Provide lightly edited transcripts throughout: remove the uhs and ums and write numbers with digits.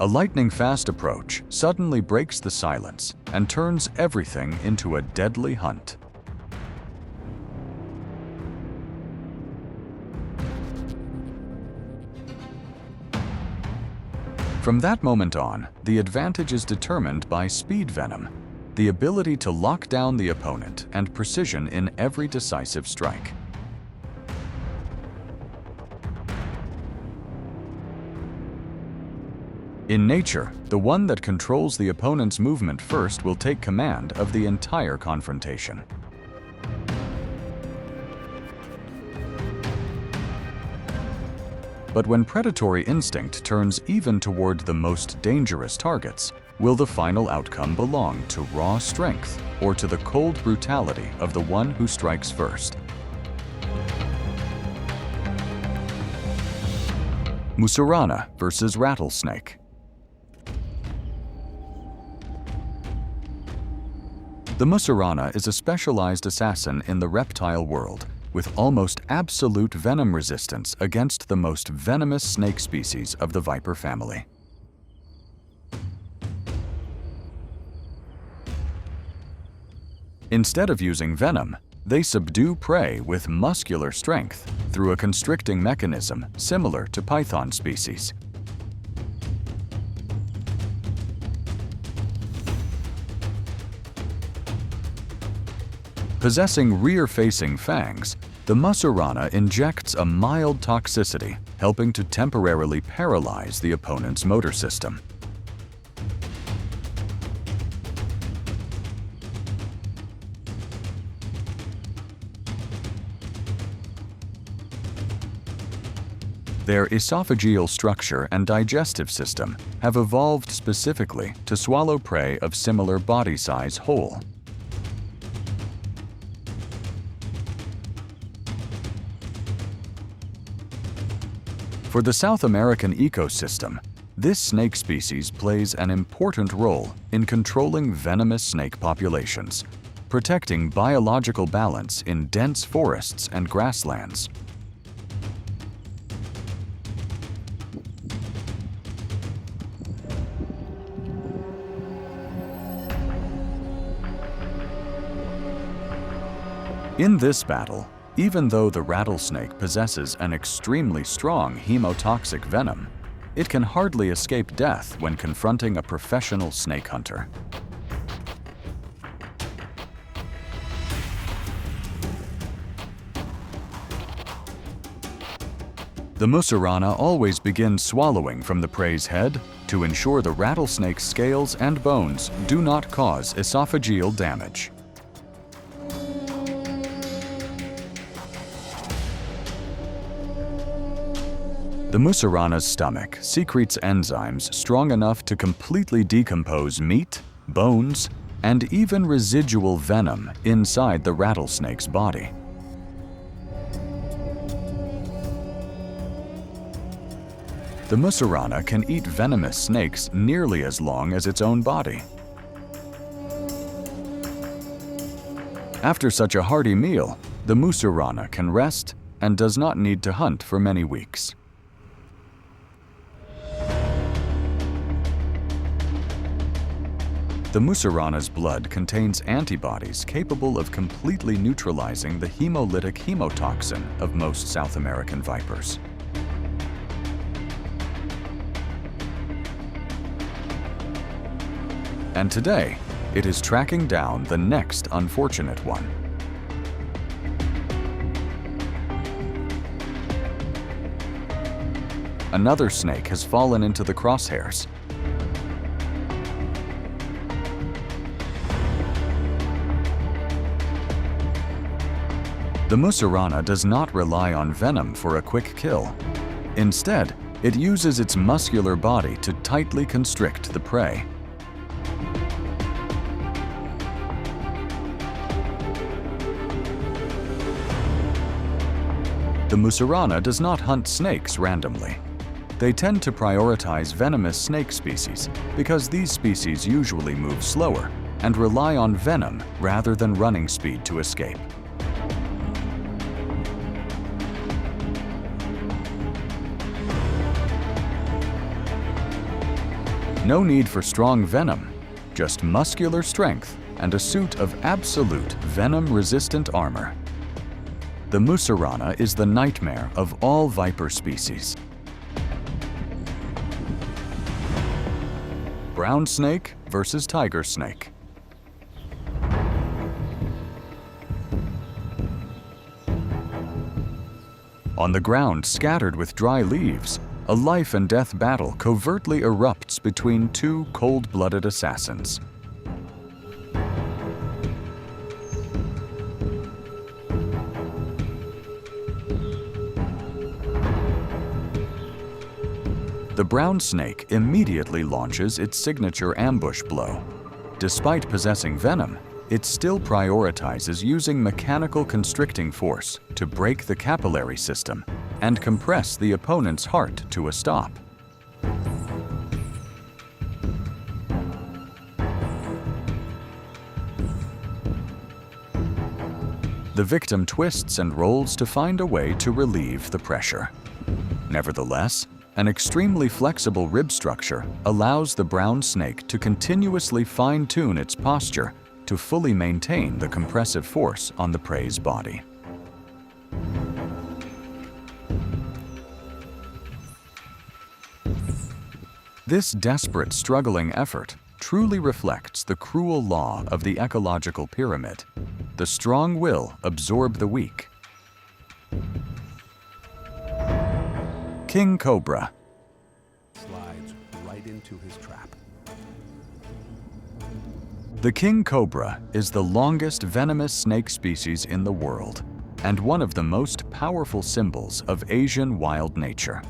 A lightning-fast approach suddenly breaks the silence and turns everything into a deadly hunt. From that moment on, the advantage is determined by speed venom, the ability to lock down the opponent and precision in every decisive strike. In nature, the one that controls the opponent's movement first will take command of the entire confrontation. But when predatory instinct turns even toward the most dangerous targets, will the final outcome belong to raw strength or to the cold brutality of the one who strikes first? Mussurana versus rattlesnake. The mussurana is a specialized assassin in the reptile world, with almost absolute venom resistance against the most venomous snake species of the viper family. Instead of using venom, they subdue prey with muscular strength through a constricting mechanism similar to python species. Possessing rear-facing fangs, the mussurana injects a mild toxicity, helping to temporarily paralyze the opponent's motor system. Their esophageal structure and digestive system have evolved specifically to swallow prey of similar body size whole. For the South American ecosystem, this snake species plays an important role in controlling venomous snake populations, protecting biological balance in dense forests and grasslands. In this battle, even though the rattlesnake possesses an extremely strong hemotoxic venom, it can hardly escape death when confronting a professional snake hunter. The mussurana always begins swallowing from the prey's head to ensure the rattlesnake's scales and bones do not cause esophageal damage. The mussurana's stomach secretes enzymes strong enough to completely decompose meat, bones, and even residual venom inside the rattlesnake's body. The mussurana can eat venomous snakes nearly as long as its own body. After such a hearty meal, the mussurana can rest and does not need to hunt for many weeks. The mussurana's blood contains antibodies capable of completely neutralizing the hemolytic hemotoxin of most South American vipers. And today, it is tracking down the next unfortunate one. Another snake has fallen into the crosshairs. The mussurana does not rely on venom for a quick kill. Instead, it uses its muscular body to tightly constrict the prey. The mussurana does not hunt snakes randomly. They tend to prioritize venomous snake species because these species usually move slower and rely on venom rather than running speed to escape. No need for strong venom, just muscular strength and a suit of absolute venom-resistant armor. The mussurana is the nightmare of all viper species. Brown snake versus tiger snake. On the ground scattered with dry leaves, a life and death battle covertly erupts between two cold-blooded assassins. The brown snake immediately launches its signature ambush blow. Despite possessing venom, it still prioritizes using mechanical constricting force to break the capillary system and compress the opponent's heart to a stop. The victim twists and rolls to find a way to relieve the pressure. Nevertheless, an extremely flexible rib structure allows the brown snake to continuously fine-tune its posture to fully maintain the compressive force on the prey's body. This desperate, struggling effort truly reflects the cruel law of the ecological pyramid. The strong will absorb the weak. King cobra. Slides right into his trap. The king cobra is the longest venomous snake species in the world and one of the most powerful symbols of Asian wild nature.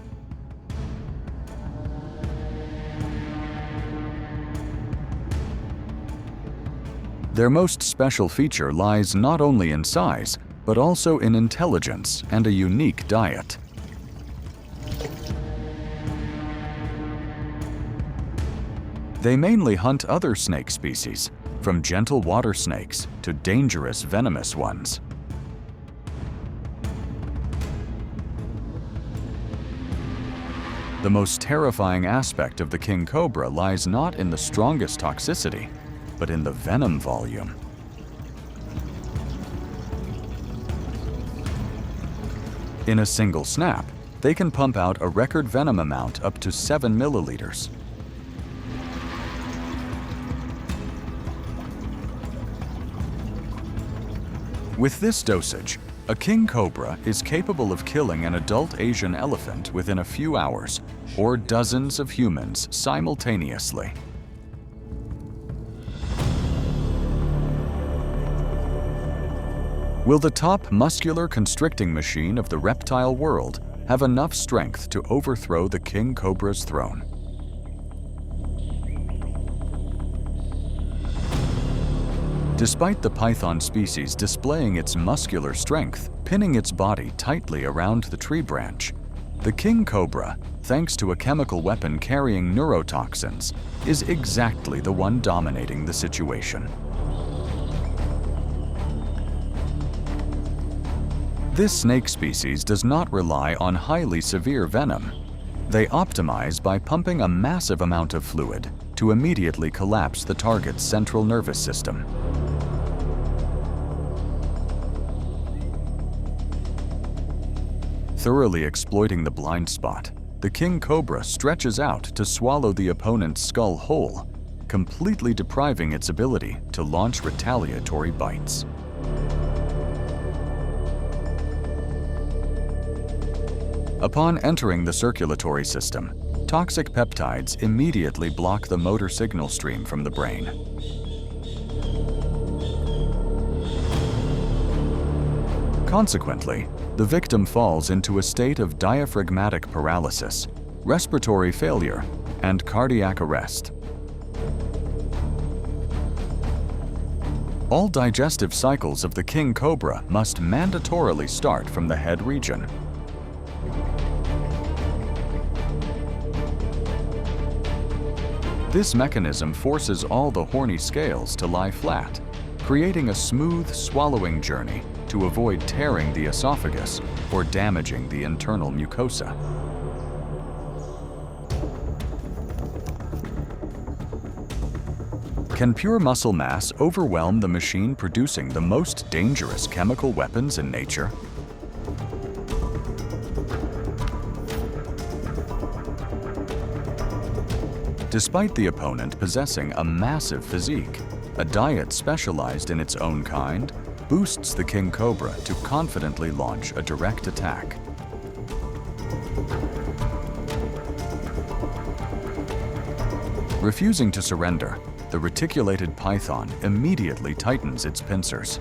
Their most special feature lies not only in size, but also in intelligence and a unique diet. They mainly hunt other snake species, from gentle water snakes to dangerous venomous ones. The most terrifying aspect of the king cobra lies not in the strongest toxicity, but in the venom volume. In a single snap, they can pump out a record venom amount up to 7 milliliters. With this dosage, a king cobra is capable of killing an adult Asian elephant within a few hours, or dozens of humans simultaneously. Will the top muscular constricting machine of the reptile world have enough strength to overthrow the king cobra's throne? Despite the python species displaying its muscular strength, pinning its body tightly around the tree branch, the king cobra, thanks to a chemical weapon carrying neurotoxins, is exactly the one dominating the situation. This snake species does not rely on highly severe venom. They optimize by pumping a massive amount of fluid to immediately collapse the target's central nervous system. Thoroughly exploiting the blind spot, the king cobra stretches out to swallow the opponent's skull whole, completely depriving its ability to launch retaliatory bites. Upon entering the circulatory system, toxic peptides immediately block the motor signal stream from the brain. Consequently, the victim falls into a state of diaphragmatic paralysis, respiratory failure, and cardiac arrest. All digestive cycles of the king cobra must mandatorily start from the head region. This mechanism forces all the horny scales to lie flat, creating a smooth swallowing journey to avoid tearing the esophagus or damaging the internal mucosa. Can pure muscle mass overwhelm the machine producing the most dangerous chemical weapons in nature? Despite the opponent possessing a massive physique, a diet specialized in its own kind boosts the king cobra to confidently launch a direct attack. Refusing to surrender, the reticulated python immediately tightens its pincers.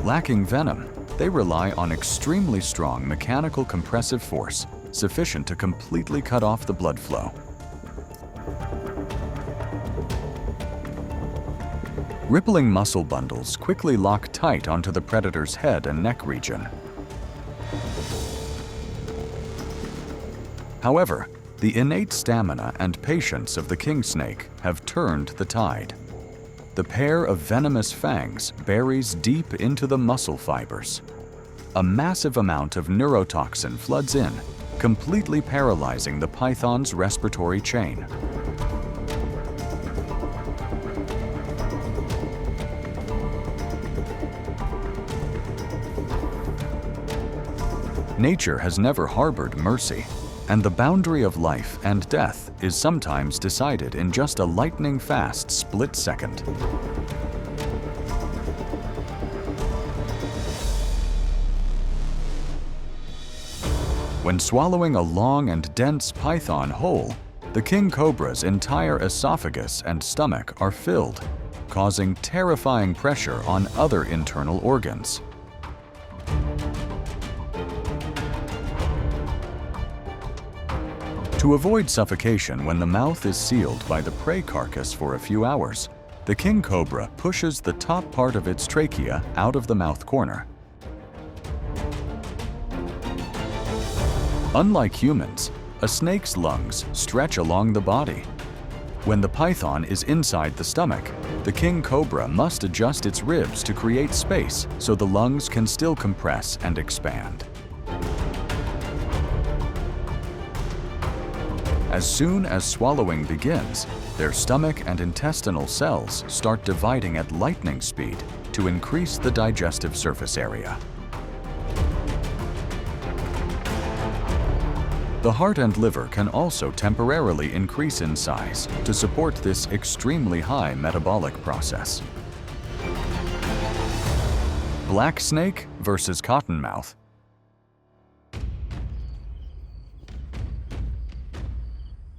Lacking venom, they rely on extremely strong mechanical compressive force, sufficient to completely cut off the blood flow. Rippling muscle bundles quickly lock tight onto the predator's head and neck region. However, the innate stamina and patience of the king snake have turned the tide. The pair of venomous fangs buries deep into the muscle fibers. A massive amount of neurotoxin floods in, completely paralyzing the python's respiratory chain. Nature has never harbored mercy, and the boundary of life and death is sometimes decided in just a lightning-fast split second. When swallowing a long and dense python whole, the king cobra's entire esophagus and stomach are filled, causing terrifying pressure on other internal organs. To avoid suffocation when the mouth is sealed by the prey carcass for a few hours, the king cobra pushes the top part of its trachea out of the mouth corner. Unlike humans, a snake's lungs stretch along the body. When the python is inside the stomach, the king cobra must adjust its ribs to create space so the lungs can still compress and expand. As soon as swallowing begins, their stomach and intestinal cells start dividing at lightning speed to increase the digestive surface area. The heart and liver can also temporarily increase in size to support this extremely high metabolic process. Black snake versus cottonmouth.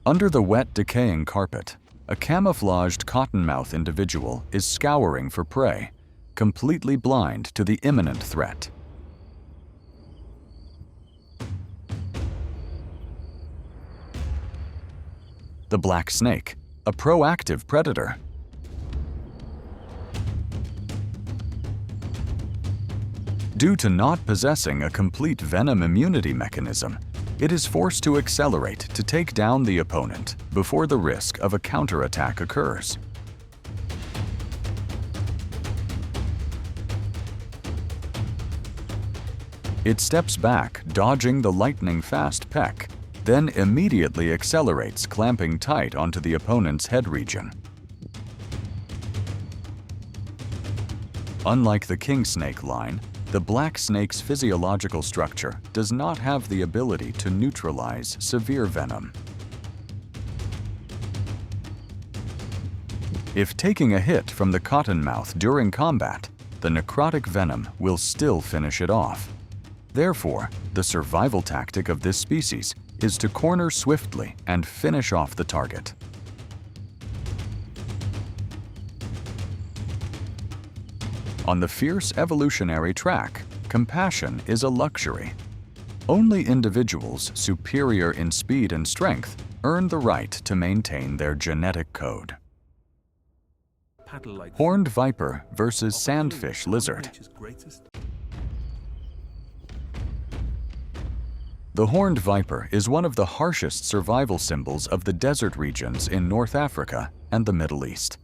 Under the wet, decaying carpet, a camouflaged cottonmouth individual is scouring for prey, completely blind to the imminent threat. The black snake, a proactive predator. Due to not possessing a complete venom immunity mechanism, it is forced to accelerate to take down the opponent before the risk of a counterattack occurs. It steps back, dodging the lightning-fast peck, then immediately accelerates, clamping tight onto the opponent's head region. Unlike the king snake line, the black snake's physiological structure does not have the ability to neutralize severe venom. If taking a hit from the cottonmouth during combat, the necrotic venom will still finish it off. Therefore, the survival tactic of this species is to corner swiftly and finish off the target. On the fierce evolutionary track, compassion is a luxury. Only individuals superior in speed and strength earn the right to maintain their genetic code. Horned viper versus sandfish lizard. The horned viper is one of the harshest survival symbols of the desert regions in North Africa and the Middle East.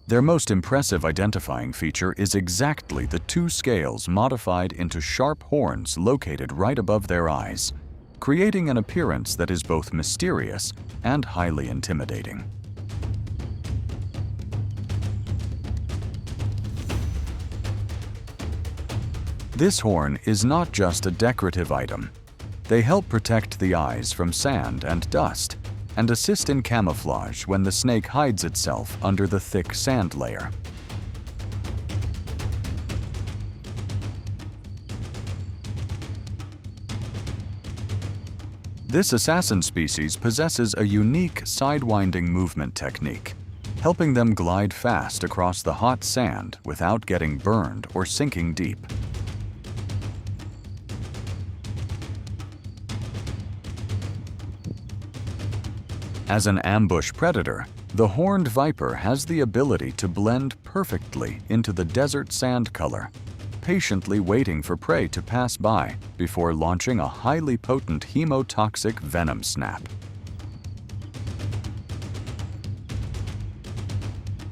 Their most impressive identifying feature is exactly the two scales modified into sharp horns located right above their eyes, creating an appearance that is both mysterious and highly intimidating. This horn is not just a decorative item. They help protect the eyes from sand and dust and assist in camouflage when the snake hides itself under the thick sand layer. This assassin species possesses a unique sidewinding movement technique, helping them glide fast across the hot sand without getting burned or sinking deep. As an ambush predator, the horned viper has the ability to blend perfectly into the desert sand color, patiently waiting for prey to pass by before launching a highly potent hemotoxic venom snap.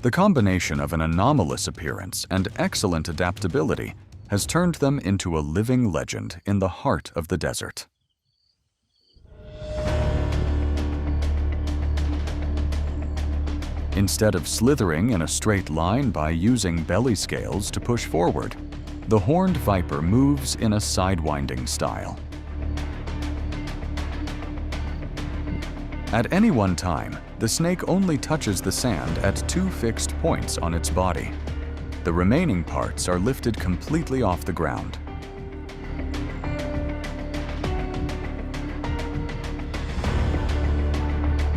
The combination of an anomalous appearance and excellent adaptability has turned them into a living legend in the heart of the desert. Instead of slithering in a straight line by using belly scales to push forward, the horned viper moves in a sidewinding style. At any one time, the snake only touches the sand at 2 fixed points on its body. The remaining parts are lifted completely off the ground.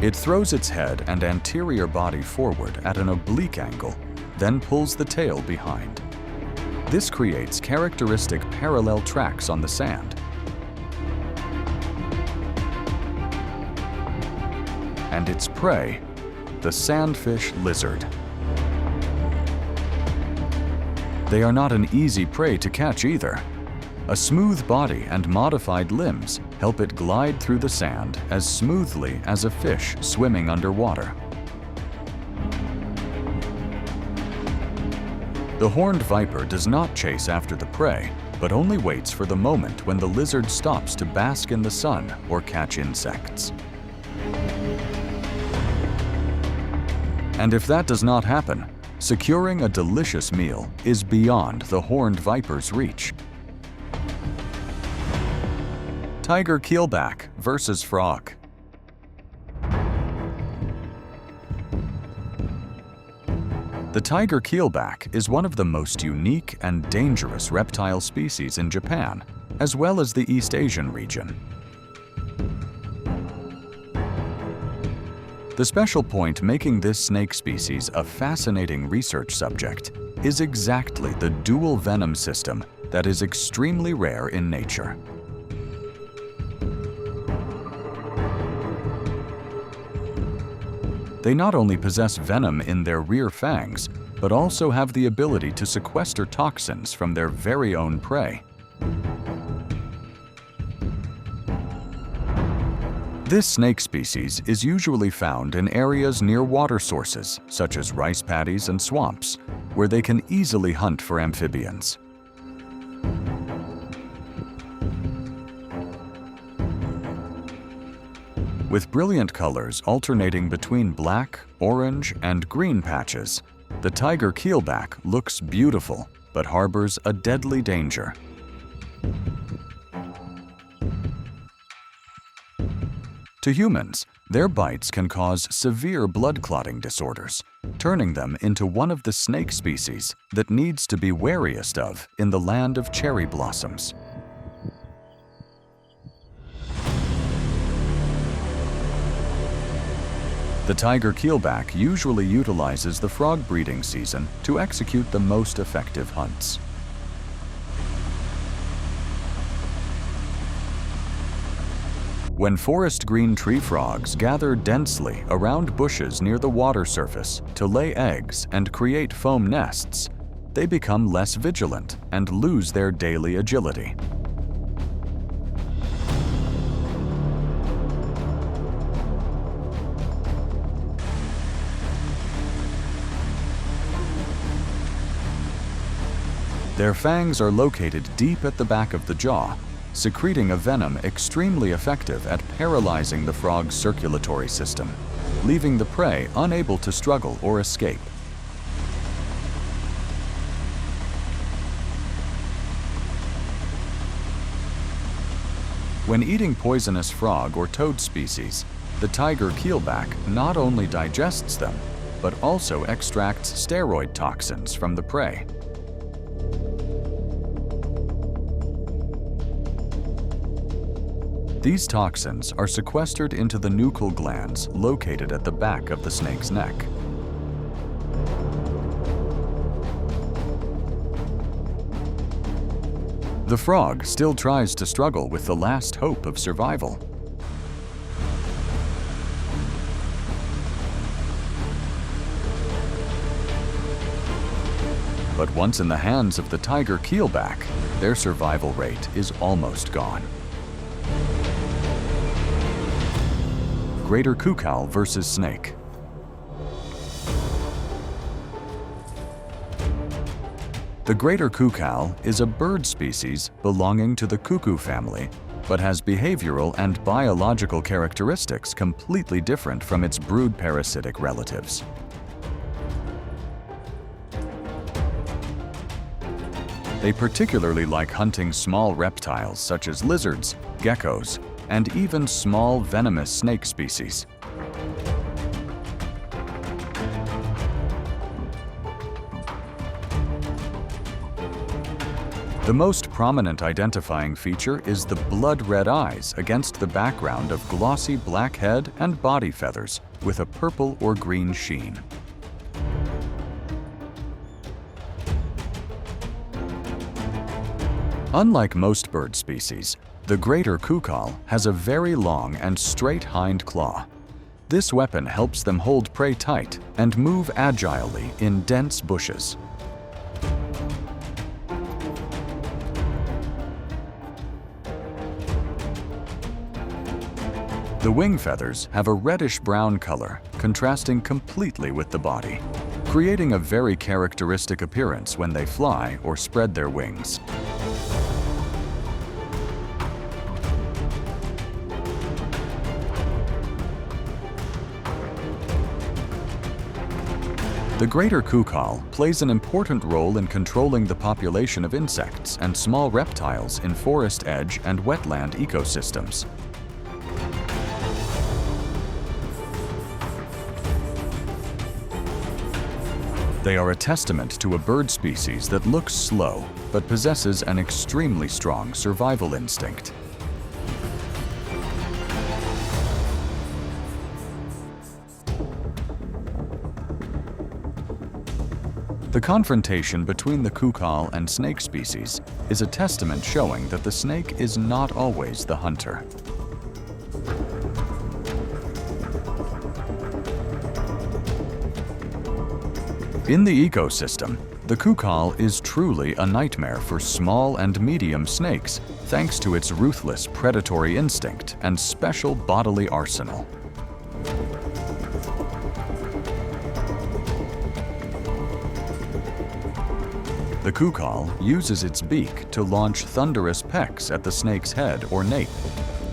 It throws its head and anterior body forward at an oblique angle, then pulls the tail behind. This creates characteristic parallel tracks on the sand. And its prey, the sandfish lizard. They are not an easy prey to catch either. A smooth body and modified limbs help it glide through the sand as smoothly as a fish swimming underwater. The horned viper does not chase after the prey, but only waits for the moment when the lizard stops to bask in the sun or catch insects. And if that does not happen, securing a delicious meal is beyond the horned viper's reach. Tiger keelback versus frog. The tiger keelback is one of the most unique and dangerous reptile species in Japan, as well as the East Asian region. The special point making this snake species a fascinating research subject is exactly the dual venom system that is extremely rare in nature. They not only possess venom in their rear fangs, but also have the ability to sequester toxins from their very own prey. This snake species is usually found in areas near water sources, such as rice paddies and swamps, where they can easily hunt for amphibians. With brilliant colors alternating between black, orange, and green patches, the tiger keelback looks beautiful but harbors a deadly danger. To humans, their bites can cause severe blood clotting disorders, turning them into one of the snake species that needs to be wariest of in the land of cherry blossoms. The tiger keelback usually utilizes the frog breeding season to execute the most effective hunts. When forest green tree frogs gather densely around bushes near the water surface to lay eggs and create foam nests, they become less vigilant and lose their daily agility. Their fangs are located deep at the back of the jaw, secreting a venom extremely effective at paralyzing the frog's circulatory system, leaving the prey unable to struggle or escape. When eating poisonous frog or toad species, the tiger keelback not only digests them, but also extracts steroid toxins from the prey. These toxins are sequestered into the nuchal glands located at the back of the snake's neck. The frog still tries to struggle with the last hope of survival. But once in the hands of the tiger keelback, their survival rate is almost gone. Greater cucal versus snake. The greater cucal is a bird species belonging to the cuckoo family, but has behavioral and biological characteristics completely different from its brood parasitic relatives. They particularly like hunting small reptiles such as lizards, geckos, and even small venomous snake species. The most prominent identifying feature is the blood-red eyes against the background of glossy black head and body feathers with a purple or green sheen. Unlike most bird species, the greater cucal has a very long and straight hind claw. This weapon helps them hold prey tight and move agilely in dense bushes. The wing feathers have a reddish-brown color, contrasting completely with the body, creating a very characteristic appearance when they fly or spread their wings. The greater cucal plays an important role in controlling the population of insects and small reptiles in forest edge and wetland ecosystems. They are a testament to a bird species that looks slow, but possesses an extremely strong survival instinct. The confrontation between the cucal and snake species is a testament showing that the snake is not always the hunter. In the ecosystem, the cucal is truly a nightmare for small and medium snakes thanks to its ruthless predatory instinct and special bodily arsenal. The cucal uses its beak to launch thunderous pecks at the snake's head or nape,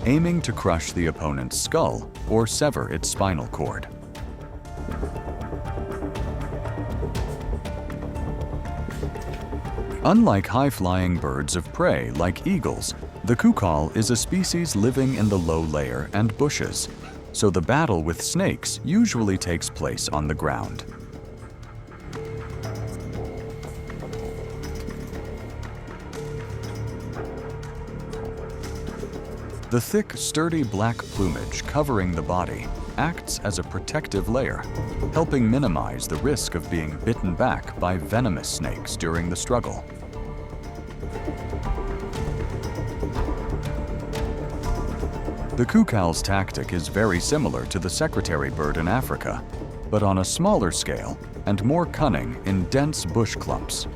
aiming to crush the opponent's skull or sever its spinal cord. Unlike high-flying birds of prey like eagles, the cucal is a species living in the low layer and bushes, so the battle with snakes usually takes place on the ground. The thick, sturdy black plumage covering the body acts as a protective layer, helping minimize the risk of being bitten back by venomous snakes during the struggle. The cucal's tactic is very similar to the secretary bird in Africa, but on a smaller scale and more cunning in dense bush clumps.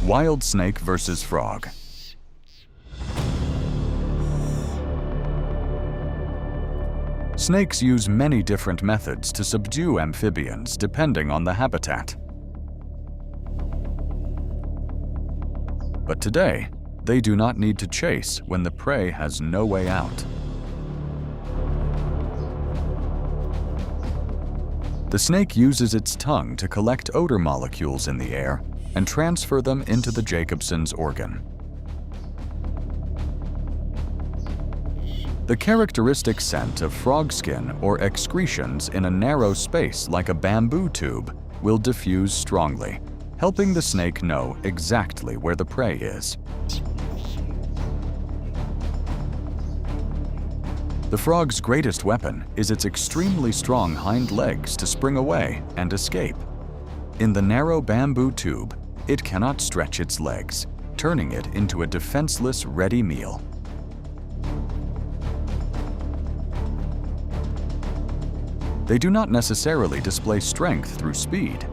Wild snake versus frog. Snakes use many different methods to subdue amphibians depending on the habitat. But today, they do not need to chase when the prey has no way out. The snake uses its tongue to collect odor molecules in the air and transfer them into the Jacobson's organ. The characteristic scent of frog skin or excretions in a narrow space like a bamboo tube will diffuse strongly, helping the snake know exactly where the prey is. The frog's greatest weapon is its extremely strong hind legs to spring away and escape. In the narrow bamboo tube, it cannot stretch its legs, turning it into a defenseless ready meal. They do not necessarily display strength through speed,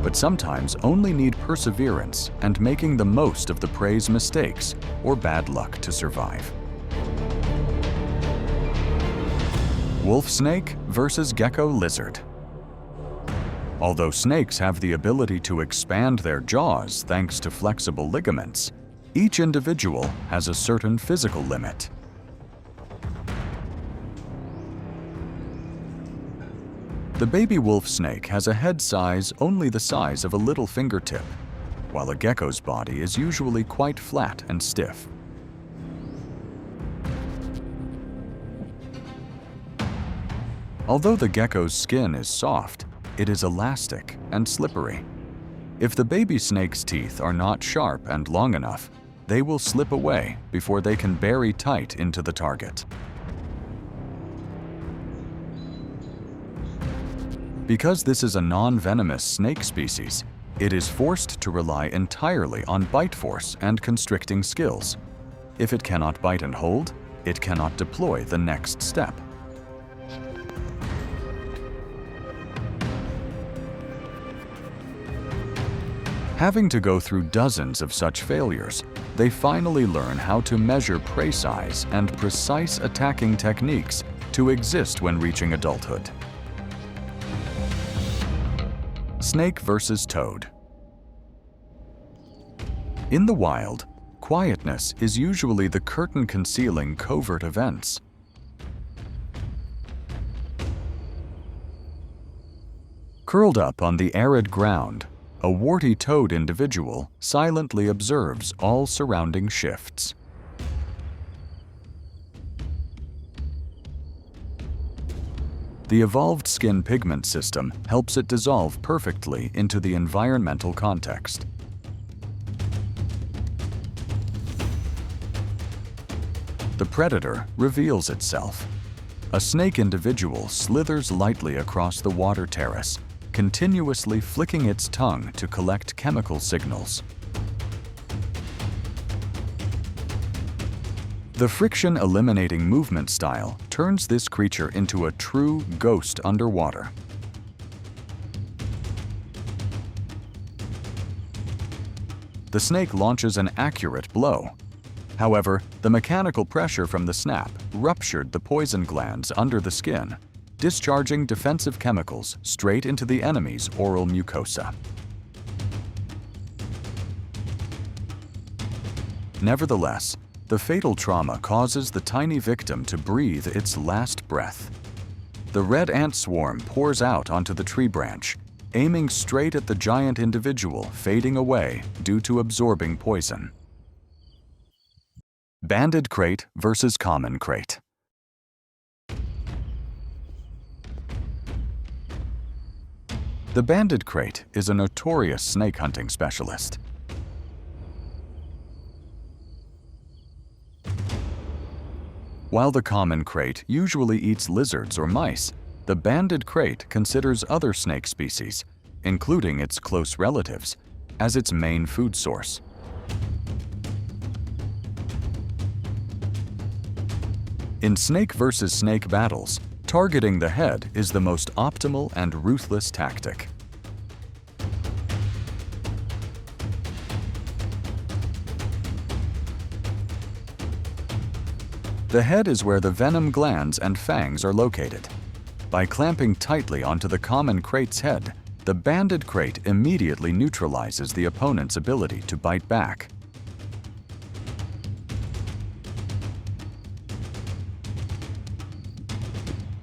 but sometimes only need perseverance and making the most of the prey's mistakes or bad luck to survive. Wolf snake versus gecko lizard. Although snakes have the ability to expand their jaws thanks to flexible ligaments, each individual has a certain physical limit. The baby wolf snake has a head size only the size of a little fingertip, while a gecko's body is usually quite flat and stiff. Although the gecko's skin is soft, it is elastic and slippery. If the baby snake's teeth are not sharp and long enough, they will slip away before they can bury tight into the target. Because this is a non-venomous snake species, it is forced to rely entirely on bite force and constricting skills. If it cannot bite and hold, it cannot deploy the next step. Having to go through dozens of such failures, they finally learn how to measure prey size and precise attacking techniques to exist when reaching adulthood. Snake versus toad. In the wild, quietness is usually the curtain concealing covert events. Curled up on the arid ground, a warty toad individual silently observes all surrounding shifts. The evolved skin pigment system helps it dissolve perfectly into the environmental context. The predator reveals itself. A snake individual slithers lightly across the water terrace, continuously flicking its tongue to collect chemical signals. The friction-eliminating movement style turns this creature into a true ghost underwater. The snake launches an accurate blow. However, the mechanical pressure from the snap ruptured the poison glands under the skin, discharging defensive chemicals straight into the enemy's oral mucosa. Nevertheless, the fatal trauma causes the tiny victim to breathe its last breath. The red ant swarm pours out onto the tree branch, aiming straight at the giant individual fading away due to absorbing poison. Banded krait versus common krait. The banded krait is a notorious snake hunting specialist. While the common krait usually eats lizards or mice, the banded krait considers other snake species, including its close relatives, as its main food source. In snake versus snake battles, targeting the head is the most optimal and ruthless tactic. The head is where the venom glands and fangs are located. By clamping tightly onto the common krait's head, the banded krait immediately neutralizes the opponent's ability to bite back.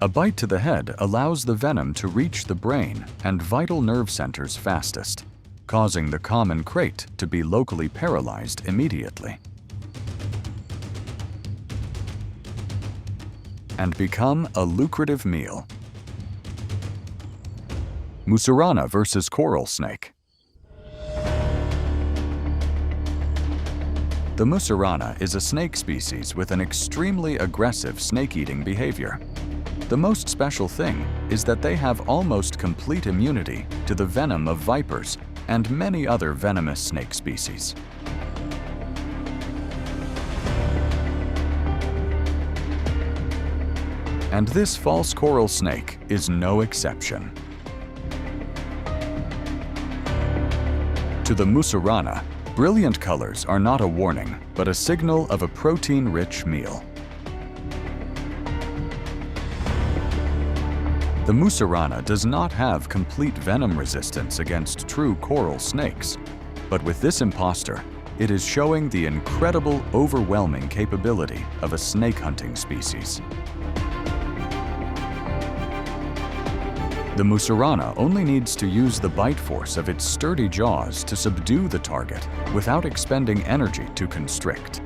A bite to the head allows the venom to reach the brain and vital nerve centers fastest, causing the common krait to be locally paralyzed immediately and become a lucrative meal. Mussurana versus coral snake. The mussurana is a snake species with an extremely aggressive snake-eating behavior. The most special thing is that they have almost complete immunity to the venom of vipers and many other venomous snake species. And this false coral snake is no exception. To the mussurana, brilliant colors are not a warning, but a signal of a protein-rich meal. The mussurana does not have complete venom resistance against true coral snakes, but with this imposter, it is showing the incredible, overwhelming capability of a snake-hunting species. The mussurana only needs to use the bite force of its sturdy jaws to subdue the target without expending energy to constrict.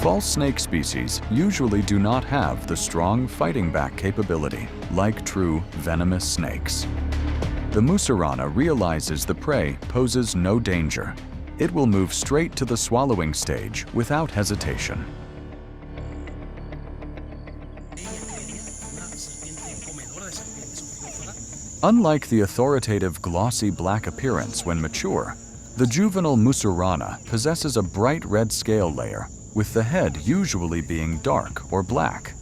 False snake species usually do not have the strong fighting back capability like true venomous snakes. The mussurana realizes the prey poses no danger. It will move straight to the swallowing stage without hesitation. Unlike the authoritative glossy black appearance when mature, the juvenile mussurana possesses a bright red scale layer, with the head usually being dark or black.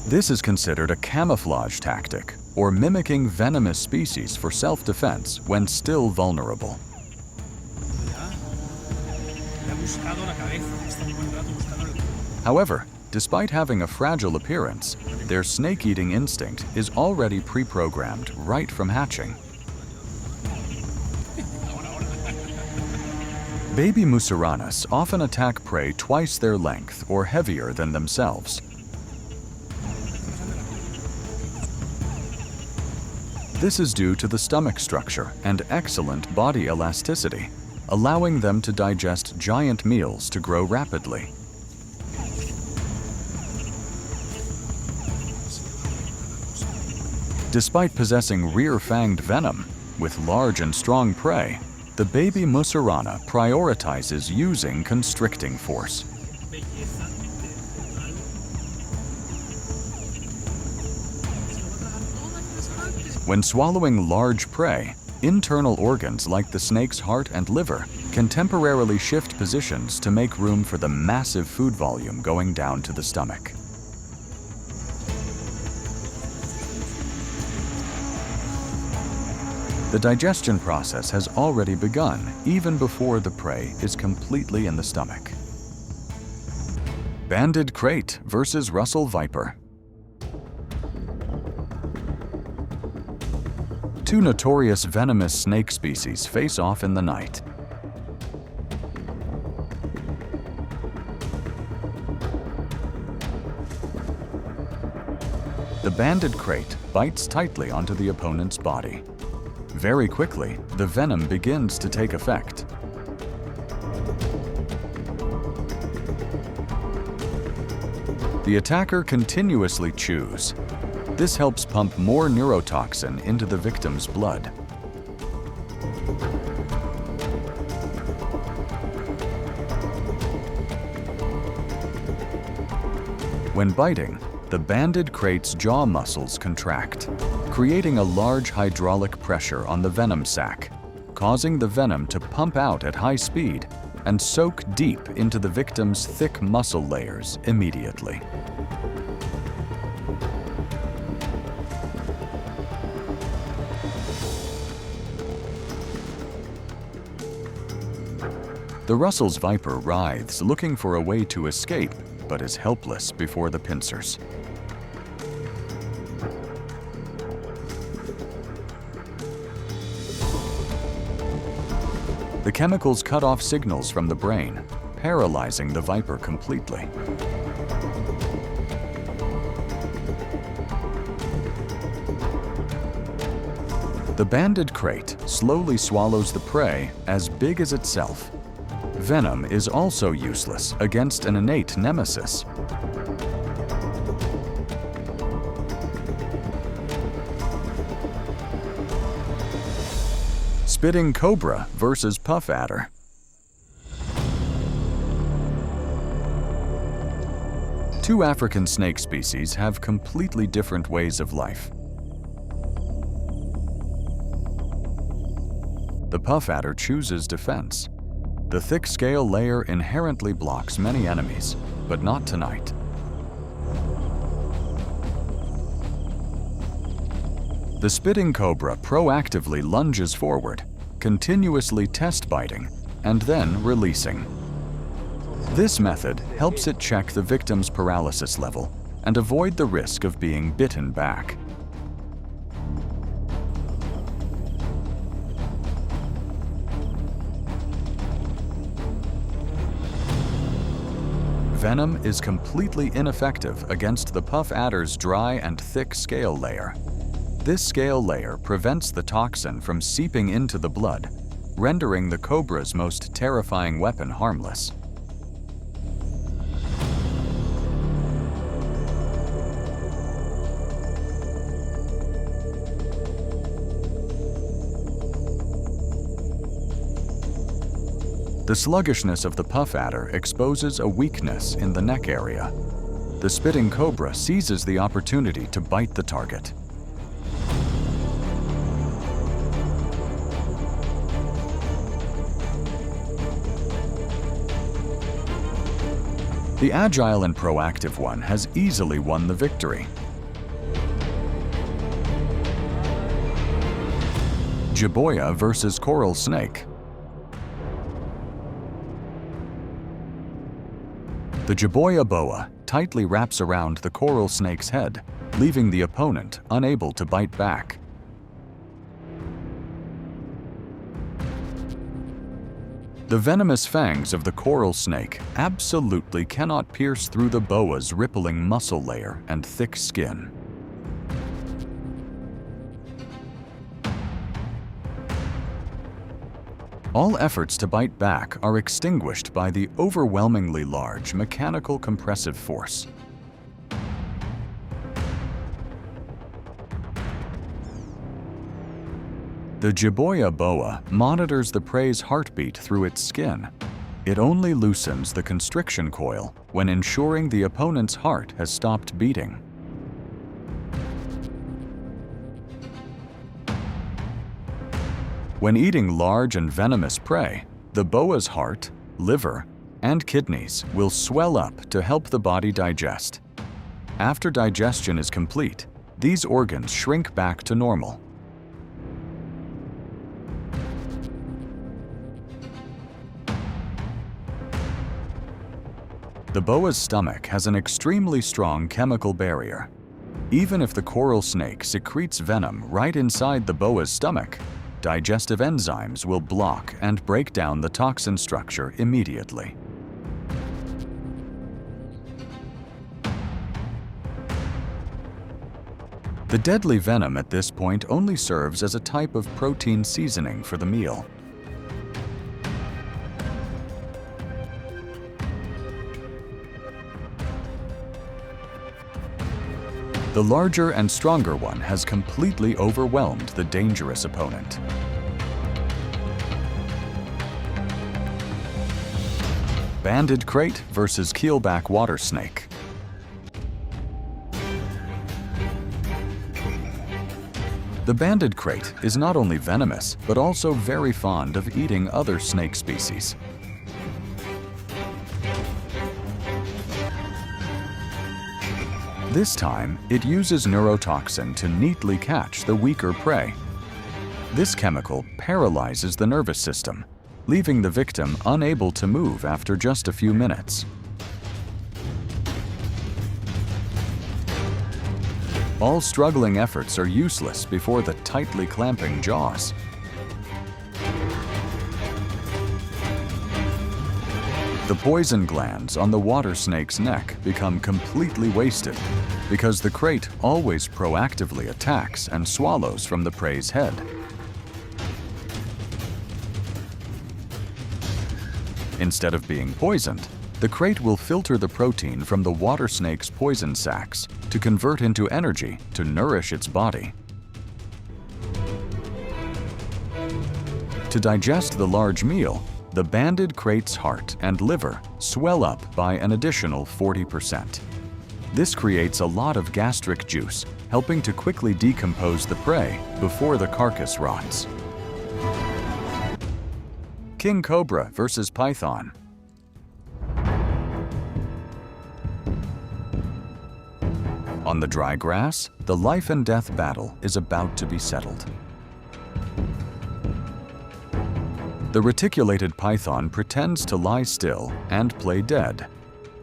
This is considered a camouflage tactic, or mimicking venomous species for self-defense when still vulnerable. However, despite having a fragile appearance, their snake-eating instinct is already pre-programmed right from hatching. Baby mussurana's often attack prey twice their length or heavier than themselves. This is due to the stomach structure and excellent body elasticity, allowing them to digest giant meals to grow rapidly. Despite possessing rear-fanged venom, with large and strong prey, the baby mussurana prioritizes using constricting force. When swallowing large prey, internal organs like the snake's heart and liver can temporarily shift positions to make room for the massive food volume going down to the stomach. The digestion process has already begun even before the prey is completely in the stomach. Banded krait versus Russell viper. Two notorious venomous snake species face off in the night. The banded krait bites tightly onto the opponent's body. Very quickly, the venom begins to take effect. The attacker continuously chews. This helps pump more neurotoxin into the victim's blood. When biting, the banded krait's jaw muscles contract, creating a large hydraulic pressure on the venom sac, causing the venom to pump out at high speed and soak deep into the victim's thick muscle layers immediately. The Russell's viper writhes, looking for a way to escape, but is helpless before the pincers. chemicals cut off signals from the brain, paralyzing the viper completely. The banded crate slowly swallows the prey as big as itself. Venom is also useless against an innate nemesis. Spitting cobra versus puff adder. Two African snake species have completely different ways of life. The puff adder chooses defense. The thick scale layer inherently blocks many enemies, but not tonight. The spitting cobra proactively lunges forward, continuously test biting, and then releasing. This method helps it check the victim's paralysis level and avoid the risk of being bitten back. Venom is completely ineffective against the puff adder's dry and thick scale layer. This scale layer prevents the toxin from seeping into the blood, rendering the cobra's most terrifying weapon harmless. The sluggishness of the puff adder exposes a weakness in the neck area. The spitting cobra seizes the opportunity to bite the target. The agile and proactive one has easily won the victory. Jiboya versus coral snake. The jiboya boa tightly wraps around the coral snake's head, leaving the opponent unable to bite back. The venomous fangs of the coral snake absolutely cannot pierce through the boa's rippling muscle layer and thick skin. All efforts to bite back are extinguished by the overwhelmingly large mechanical compressive force. The jiboya boa monitors the prey's heartbeat through its skin. It only loosens the constriction coil when ensuring the opponent's heart has stopped beating. When eating large and venomous prey, the boa's heart, liver, and kidneys will swell up to help the body digest. After digestion is complete, these organs shrink back to normal. The boa's stomach has an extremely strong chemical barrier. Even if the coral snake secretes venom right inside the boa's stomach, digestive enzymes will block and break down the toxin structure immediately. The deadly venom at this point only serves as a type of protein seasoning for the meal. The larger and stronger one has completely overwhelmed the dangerous opponent. Banded crate versus keelback water snake. The banded crate is not only venomous, but also very fond of eating other snake species. This time, it uses neurotoxin to neatly catch the weaker prey. This chemical paralyzes the nervous system, leaving the victim unable to move after just a few minutes. All struggling efforts are useless before the tightly clamping jaws. The poison glands on the water snake's neck become completely wasted because the crate always proactively attacks and swallows from the prey's head. Instead of being poisoned, the crate will filter the protein from the water snake's poison sacs to convert into energy to nourish its body. To digest the large meal, the banded crate's heart and liver swell up by an additional 40%. This creates a lot of gastric juice, helping to quickly decompose the prey before the carcass rots. King cobra versus python. On the dry grass, the life and death battle is about to be settled. The reticulated python pretends to lie still and play dead,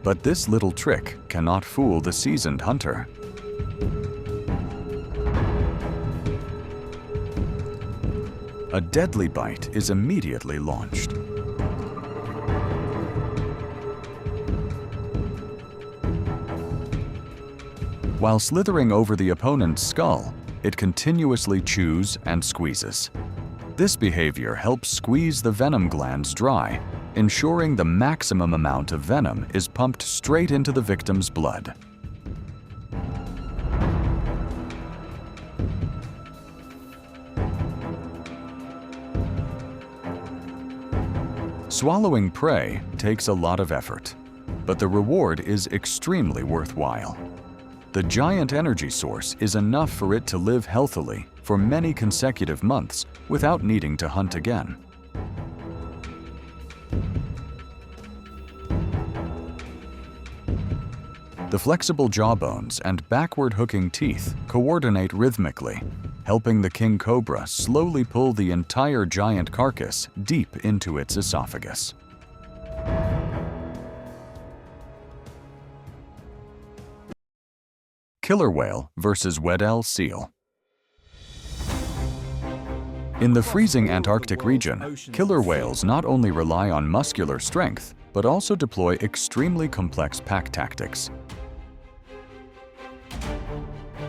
but this little trick cannot fool the seasoned hunter. A deadly bite is immediately launched. While slithering over the opponent's skull, it continuously chews and squeezes. This behavior helps squeeze the venom glands dry, ensuring the maximum amount of venom is pumped straight into the victim's blood. Swallowing prey takes a lot of effort, but the reward is extremely worthwhile. The giant energy source is enough for it to live healthily for many consecutive months without needing to hunt again. The flexible jawbones and backward-hooking teeth coordinate rhythmically, helping the king cobra slowly pull the entire giant carcass deep into its esophagus. Killer whale versus Weddell seal. In the freezing Antarctic region, killer whales not only rely on muscular strength, but also deploy extremely complex pack tactics.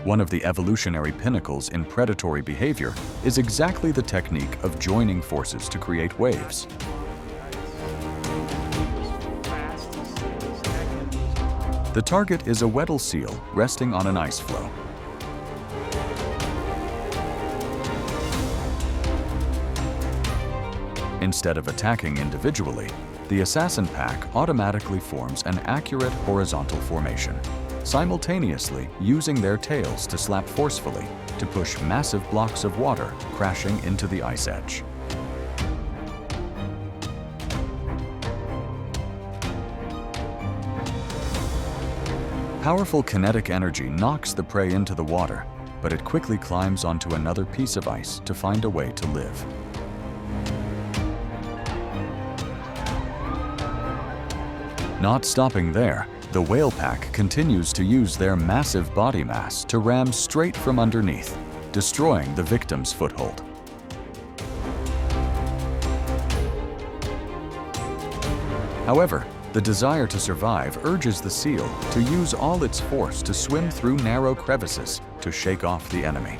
One of the evolutionary pinnacles in predatory behavior is exactly the technique of joining forces to create waves. The target is a Weddell seal resting on an ice floe. Instead of attacking individually, the assassin pack automatically forms an accurate horizontal formation, simultaneously using their tails to slap forcefully to push massive blocks of water crashing into the ice edge. Powerful kinetic energy knocks the prey into the water, but it quickly climbs onto another piece of ice to find a way to live. Not stopping there, the whale pack continues to use their massive body mass to ram straight from underneath, destroying the victim's foothold. However, the desire to survive urges the seal to use all its force to swim through narrow crevices to shake off the enemy.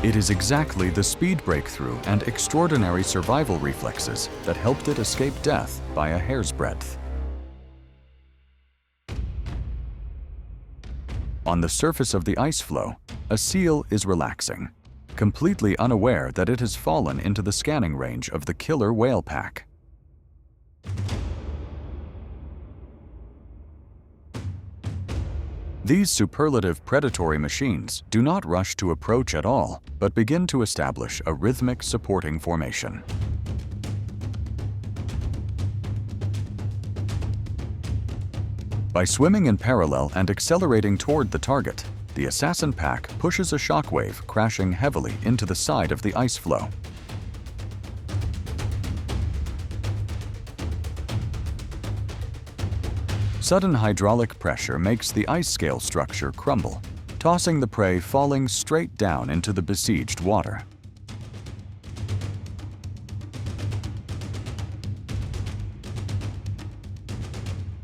It is exactly the speed breakthrough and extraordinary survival reflexes that helped it escape death by a hair's breadth. On the surface of the ice floe, a seal is relaxing, completely unaware that it has fallen into the scanning range of the killer whale pack. These superlative predatory machines do not rush to approach at all, but begin to establish a rhythmic supporting formation. By swimming in parallel and accelerating toward the target, the assassin pack pushes a shockwave crashing heavily into the side of the ice floe. Sudden hydraulic pressure makes the ice scale structure crumble, tossing the prey falling straight down into the besieged water.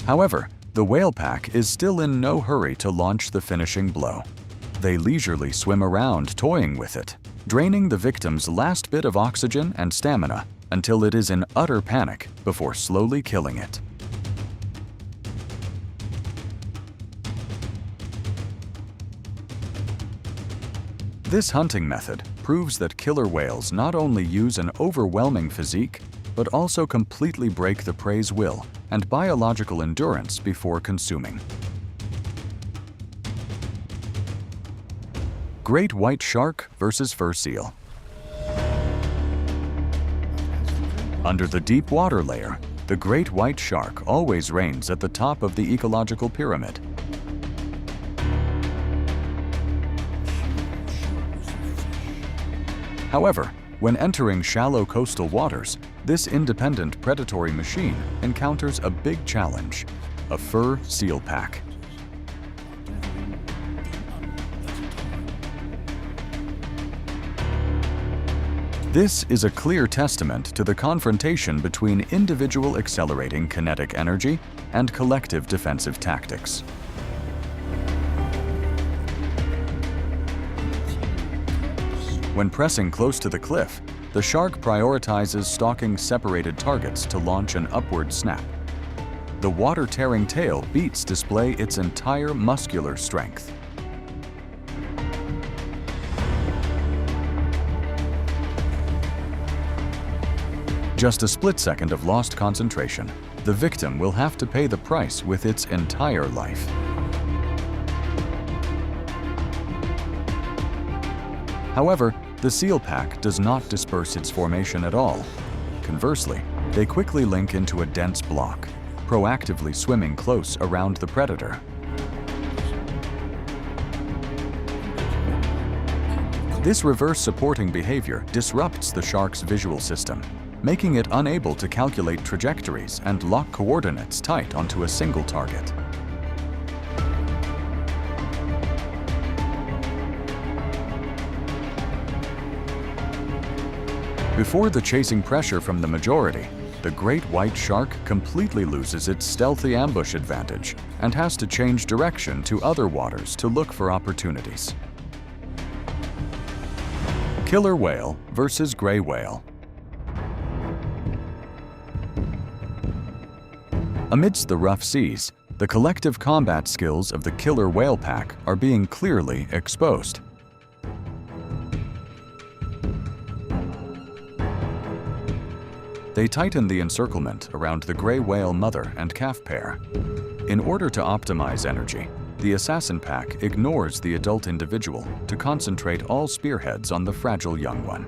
However, the whale pack is still in no hurry to launch the finishing blow. They leisurely swim around toying with it, draining the victim's last bit of oxygen and stamina until it is in utter panic before slowly killing it. This hunting method proves that killer whales not only use an overwhelming physique, but also completely break the prey's will and biological endurance before consuming. Great white shark versus fur seal. Under the deep water layer, the great white shark always reigns at the top of the ecological pyramid. However, when entering shallow coastal waters, this independent predatory machine encounters a big challenge: a fur seal pack. This is a clear testament to the confrontation between individual accelerating kinetic energy and collective defensive tactics. When pressing close to the cliff, the shark prioritizes stalking separated targets to launch an upward snap. The water-tearing tail beats display its entire muscular strength. Just a split second of lost concentration, the victim will have to pay the price with its entire life. However, the seal pack does not disperse its formation at all. Conversely, they quickly link into a dense block, proactively swimming close around the predator. This reverse supporting behavior disrupts the shark's visual system, making it unable to calculate trajectories and lock coordinates tight onto a single target. Before the chasing pressure from the majority, the great white shark completely loses its stealthy ambush advantage and has to change direction to other waters to look for opportunities. Killer whale versus gray whale. Amidst the rough seas, the collective combat skills of the killer whale pack are being clearly exposed. They tighten the encirclement around the gray whale mother and calf pair. In order to optimize energy, the assassin pack ignores the adult individual to concentrate all spearheads on the fragile young one.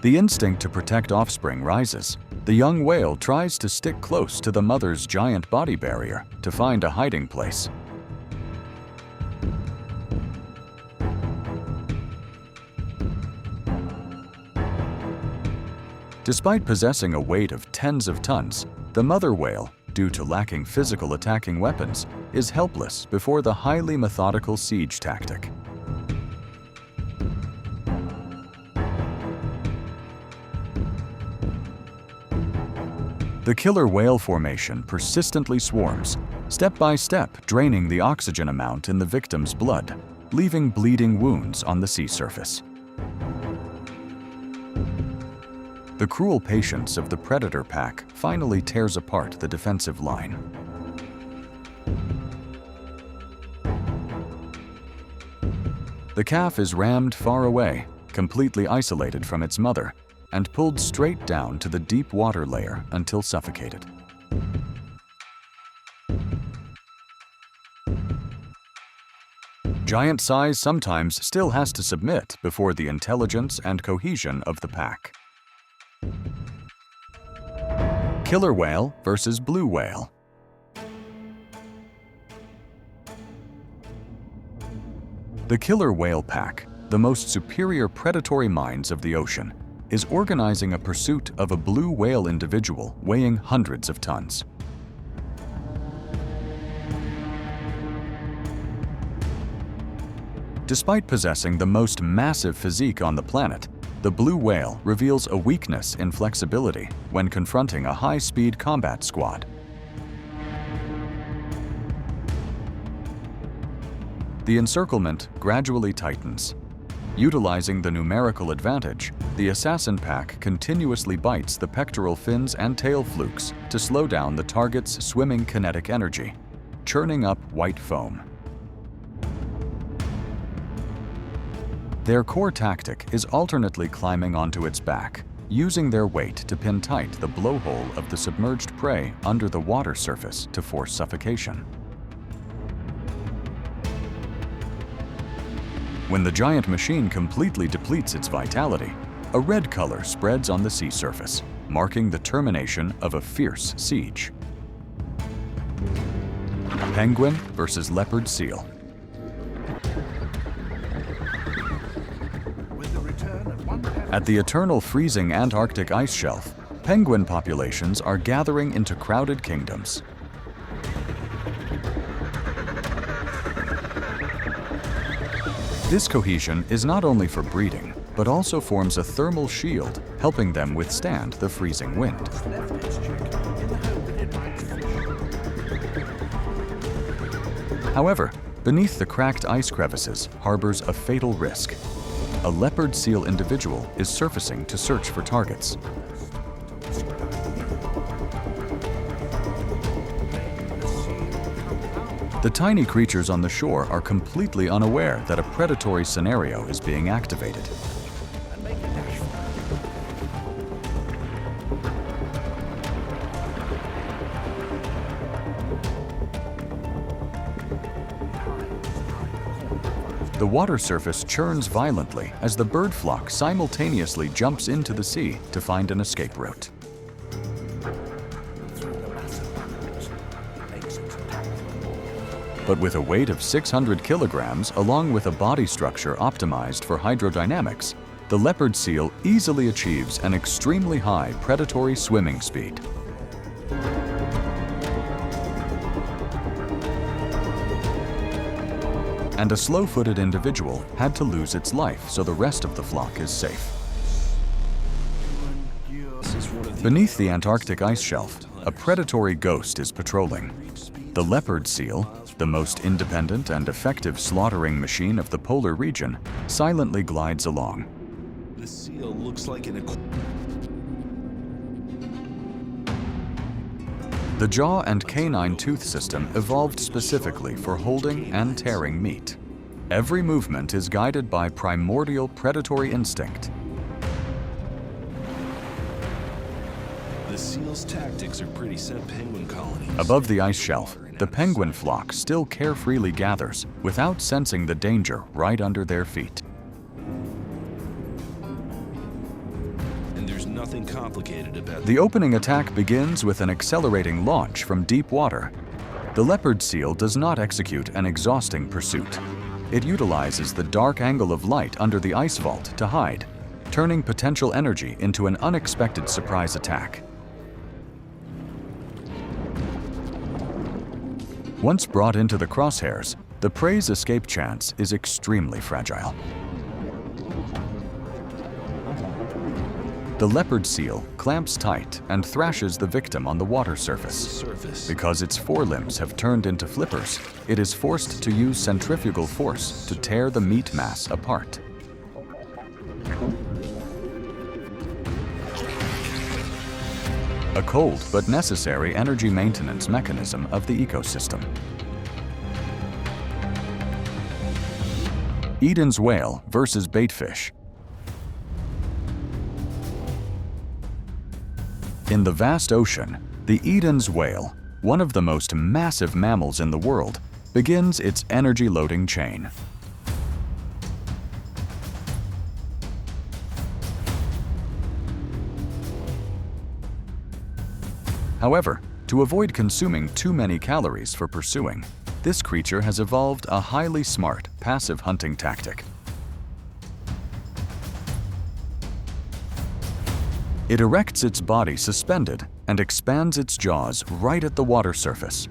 The instinct to protect offspring rises. The young whale tries to stick close to the mother's giant body barrier to find a hiding place. Despite possessing a weight of tens of tons, the mother whale, due to lacking physical attacking weapons, is helpless before the highly methodical siege tactic. The killer whale formation persistently swarms, step by step draining the oxygen amount in the victim's blood, leaving bleeding wounds on the sea surface. The cruel patience of the predator pack finally tears apart the defensive line. The calf is rammed far away, completely isolated from its mother, and pulled straight down to the deep water layer until suffocated. Giant size sometimes still has to submit before the intelligence and cohesion of the pack. Killer whale versus blue whale. The killer whale pack, the most superior predatory minds of the ocean, is organizing a pursuit of a blue whale individual weighing hundreds of tons. Despite possessing the most massive physique on the planet, the blue whale reveals a weakness in flexibility when confronting a high-speed combat squad. The encirclement gradually tightens. Utilizing the numerical advantage, the assassin pack continuously bites the pectoral fins and tail flukes to slow down the target's swimming kinetic energy, churning up white foam. Their core tactic is alternately climbing onto its back, using their weight to pin tight the blowhole of the submerged prey under the water surface to force suffocation. When the giant machine completely depletes its vitality, a red color spreads on the sea surface, marking the termination of a fierce siege. Penguin versus leopard seal. At the eternal freezing Antarctic ice shelf, penguin populations are gathering into crowded kingdoms. This cohesion is not only for breeding, but also forms a thermal shield, helping them withstand the freezing wind. However, beneath the cracked ice crevices harbors a fatal risk. A leopard seal individual is surfacing to search for targets. The tiny creatures on the shore are completely unaware that a predatory scenario is being activated. The water surface churns violently as the bird flock simultaneously jumps into the sea to find an escape route. But with a weight of 600 kilograms along with a body structure optimized for hydrodynamics, the leopard seal easily achieves an extremely high predatory swimming speed. And a slow-footed individual had to lose its life so the rest of the flock is safe. Beneath the Antarctic ice shelf, a predatory ghost is patrolling. The leopard seal, the most independent and effective slaughtering machine of the polar region, silently glides along. The seal looks like an The jaw and canine tooth system evolved specifically for holding and tearing meat. Every movement is guided by primordial predatory instinct. The seal's tactics are pretty set penguin colonies. Above the ice shelf, the penguin flock still carefreely gathers without sensing the danger right under their feet. And there's nothing complicated about The opening attack begins with an accelerating launch from deep water. The leopard seal does not execute an exhausting pursuit. It utilizes the dark angle of light under the ice vault to hide, turning potential energy into an unexpected surprise attack. Once brought into the crosshairs, the prey's escape chance is extremely fragile. The leopard seal clamps tight and thrashes the victim on the water surface. Because its forelimbs have turned into flippers, it is forced to use centrifugal force to tear the meat mass apart. A cold but necessary energy maintenance mechanism of the ecosystem. Eden's whale versus baitfish. In the vast ocean, the Eden's whale, one of the most massive mammals in the world, begins its energy-loading chain. However, to avoid consuming too many calories for pursuing, this creature has evolved a highly smart, passive hunting tactic. It erects its body suspended and expands its jaws right at the water surface.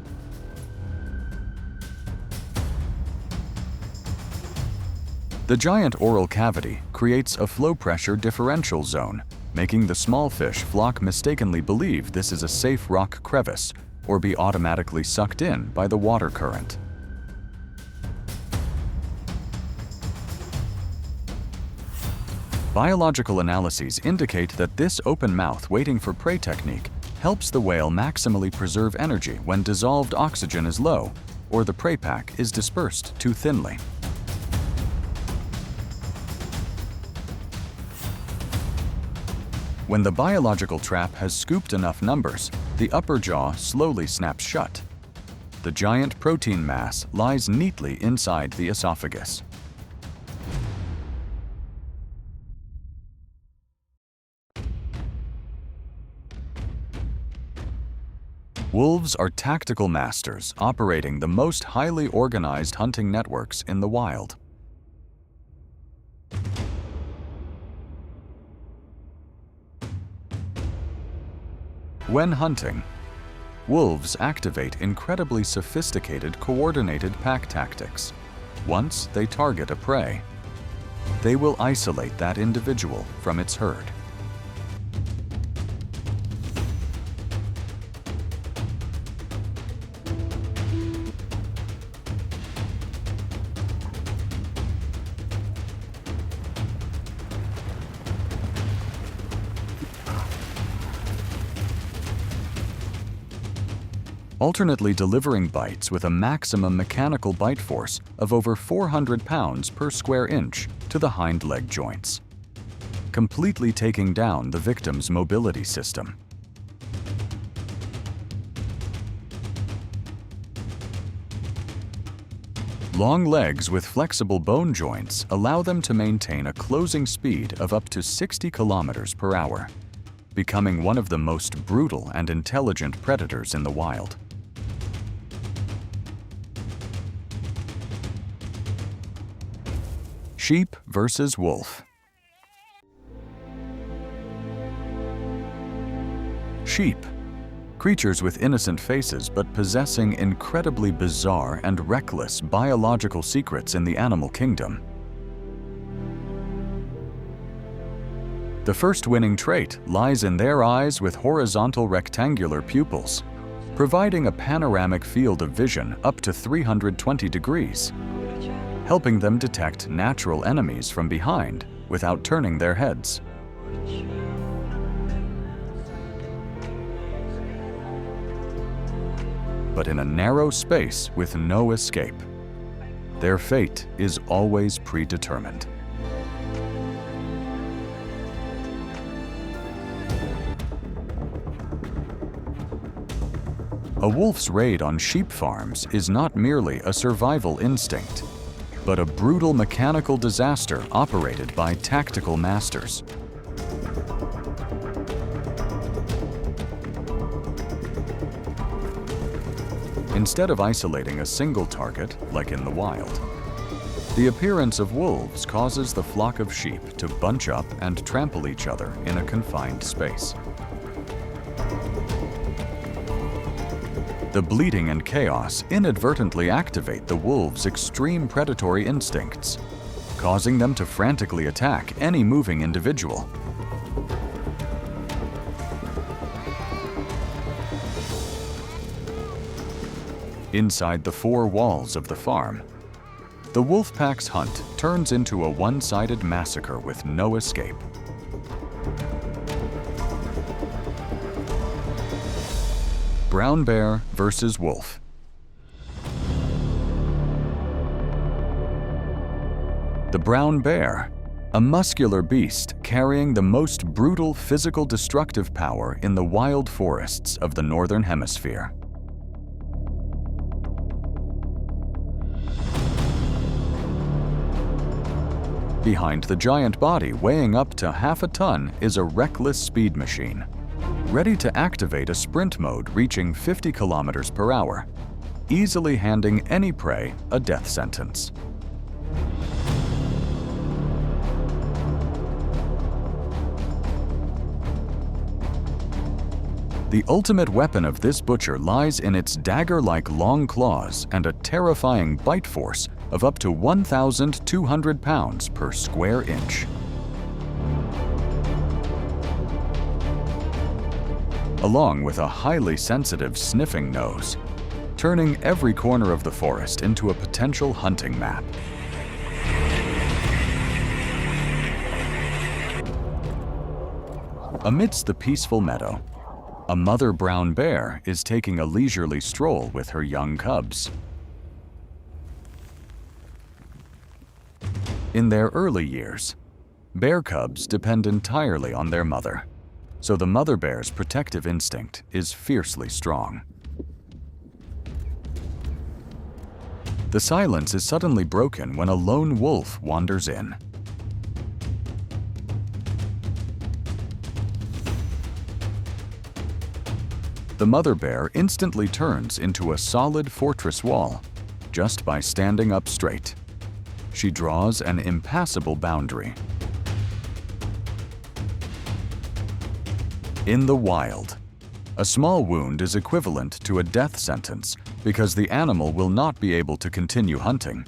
The giant oral cavity creates a flow pressure differential zone, making the small fish flock mistakenly believe this is a safe rock crevice or be automatically sucked in by the water current. Biological analyses indicate that this open mouth waiting for prey technique helps the whale maximally preserve energy when dissolved oxygen is low or the prey pack is dispersed too thinly. When the biological trap has scooped enough numbers, the upper jaw slowly snaps shut. The giant protein mass lies neatly inside the esophagus. Wolves are tactical masters operating the most highly organized hunting networks in the wild. When hunting, wolves activate incredibly sophisticated coordinated pack tactics. Once they target a prey, they will isolate that individual from its herd. Alternately delivering bites with a maximum mechanical bite force of over 400 pounds per square inch to the hind leg joints, completely taking down the victim's mobility system. Long legs with flexible bone joints allow them to maintain a closing speed of up to 60 kilometers per hour, becoming one of the most brutal and intelligent predators in the wild. Sheep versus wolf. Sheep, creatures with innocent faces but possessing incredibly bizarre and reckless biological secrets in the animal kingdom. The first winning trait lies in their eyes with horizontal rectangular pupils, providing a panoramic field of vision up to 320 degrees. Helping them detect natural enemies from behind without turning their heads. But in a narrow space with no escape, their fate is always predetermined. A wolf's raid on sheep farms is not merely a survival instinct, but a brutal mechanical disaster operated by tactical masters. Instead of isolating a single target, like in the wild, the appearance of wolves causes the flock of sheep to bunch up and trample each other in a confined space. The bleeding and chaos inadvertently activate the wolves' extreme predatory instincts, causing them to frantically attack any moving individual. Inside the four walls of the farm, the wolf pack's hunt turns into a one-sided massacre with no escape. Brown bear versus wolf. The brown bear, a muscular beast carrying the most brutal physical destructive power in the wild forests of the Northern Hemisphere. Behind the giant body weighing up to half a ton is a reckless speed machine, ready to activate a sprint mode reaching 50 kilometers per hour, easily handing any prey a death sentence. The ultimate weapon of this butcher lies in its dagger-like long claws and a terrifying bite force of up to 1,200 pounds per square inch. Along with a highly sensitive sniffing nose, turning every corner of the forest into a potential hunting map. Amidst the peaceful meadow, a mother brown bear is taking a leisurely stroll with her young cubs. In their early years, bear cubs depend entirely on their mother, so the mother bear's protective instinct is fiercely strong. The silence is suddenly broken when a lone wolf wanders in. The mother bear instantly turns into a solid fortress wall just by standing up straight. She draws an impassable boundary. In the wild, a small wound is equivalent to a death sentence because the animal will not be able to continue hunting.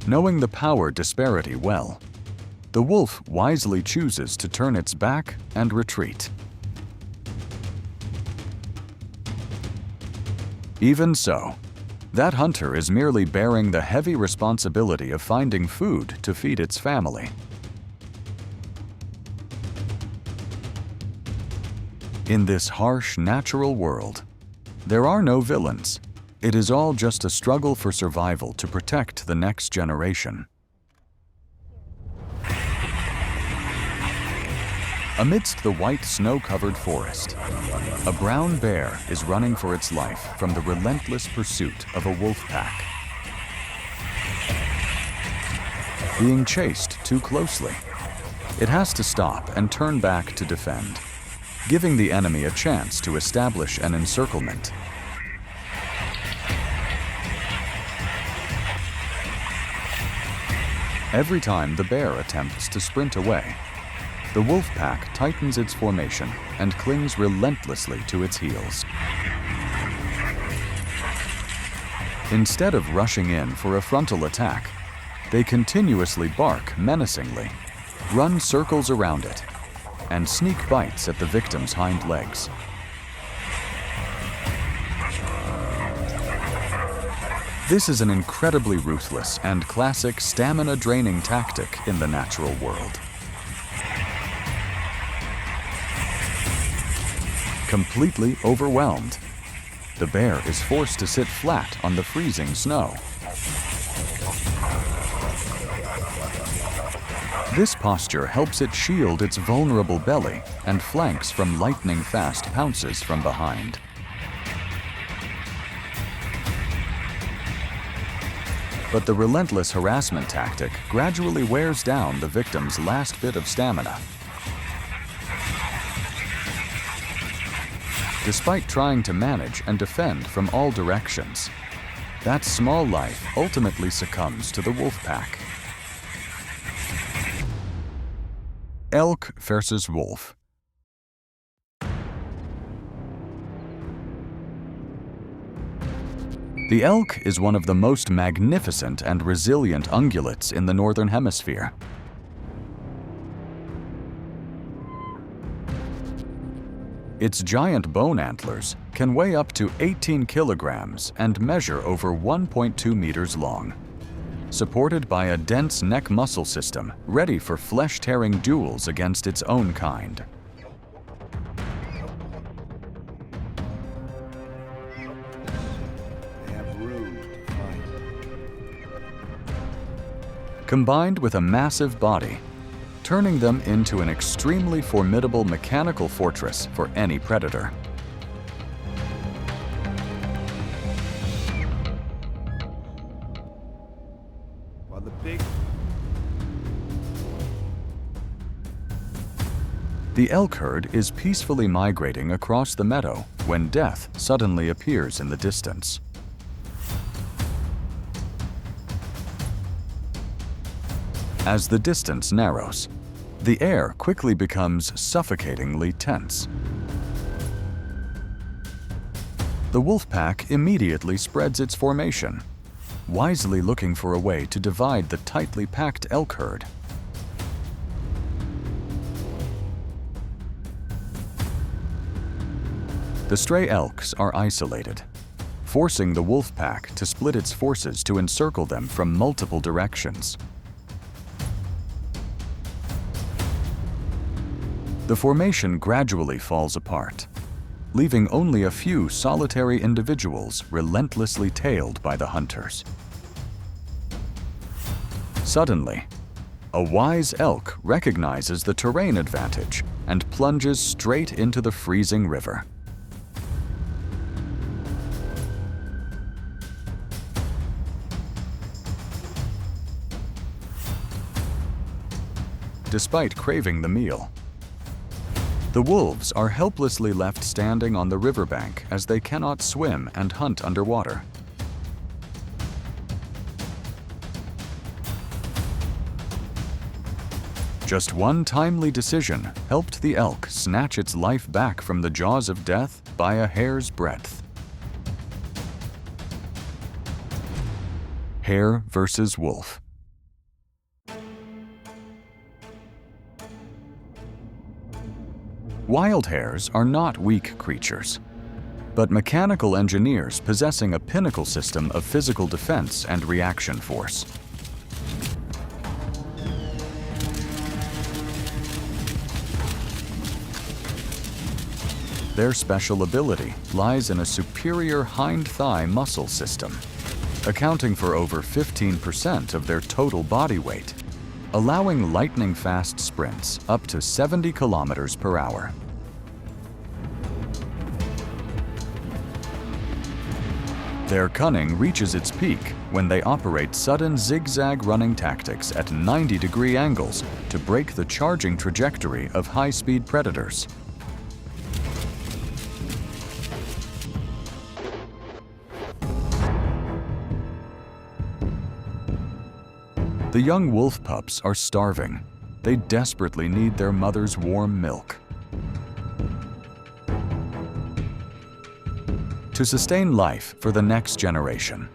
Knowing the power disparity well, the wolf wisely chooses to turn its back and retreat. Even so, that hunter is merely bearing the heavy responsibility of finding food to feed its family. In this harsh, natural world, there are no villains. It is all just a struggle for survival to protect the next generation. Amidst the white snow-covered forest, a brown bear is running for its life from the relentless pursuit of a wolf pack. Being chased too closely, it has to stop and turn back to defend, giving the enemy a chance to establish an encirclement. Every time the bear attempts to sprint away, the wolf pack tightens its formation and clings relentlessly to its heels. Instead of rushing in for a frontal attack, they continuously bark menacingly, run circles around it, and sneak bites at the victim's hind legs. This is an incredibly ruthless and classic stamina-draining tactic in the natural world. Completely overwhelmed, the bear is forced to sit flat on the freezing snow. This posture helps it shield its vulnerable belly and flanks from lightning-fast pounces from behind. But the relentless harassment tactic gradually wears down the victim's last bit of stamina. Despite trying to manage and defend from all directions, that small life ultimately succumbs to the wolf pack. Elk versus wolf. The elk is one of the most magnificent and resilient ungulates in the Northern Hemisphere. Its giant bone antlers can weigh up to 18 kilograms and measure over 1.2 meters long. Supported by a dense neck muscle system ready for flesh-tearing duels against its own kind. They have room to fight. Combined with a massive body, turning them into an extremely formidable mechanical fortress for any predator. While the elk herd is peacefully migrating across the meadow when death suddenly appears in the distance. As the distance narrows, the air quickly becomes suffocatingly tense. The wolf pack immediately spreads its formation, wisely looking for a way to divide the tightly packed elk herd. The stray elks are isolated, forcing the wolf pack to split its forces to encircle them from multiple directions. The formation gradually falls apart, leaving only a few solitary individuals relentlessly tailed by the hunters. Suddenly, a wise elk recognizes the terrain advantage and plunges straight into the freezing river. Despite craving the meal, the wolves are helplessly left standing on the riverbank as they cannot swim and hunt underwater. Just one timely decision helped the elk snatch its life back from the jaws of death by a hair's breadth. Hare versus wolf. Wild hares are not weak creatures, but mechanical engineers possessing a pinnacle system of physical defense and reaction force. Their special ability lies in a superior hind thigh muscle system, accounting for over 15% of their total body weight, allowing lightning-fast sprints up to 70 kilometers per hour. Their cunning reaches its peak when they operate sudden zigzag running tactics at 90-degree angles to break the charging trajectory of high-speed predators. The young wolf pups are starving. They desperately need their mother's warm milk. To sustain life for the next generation,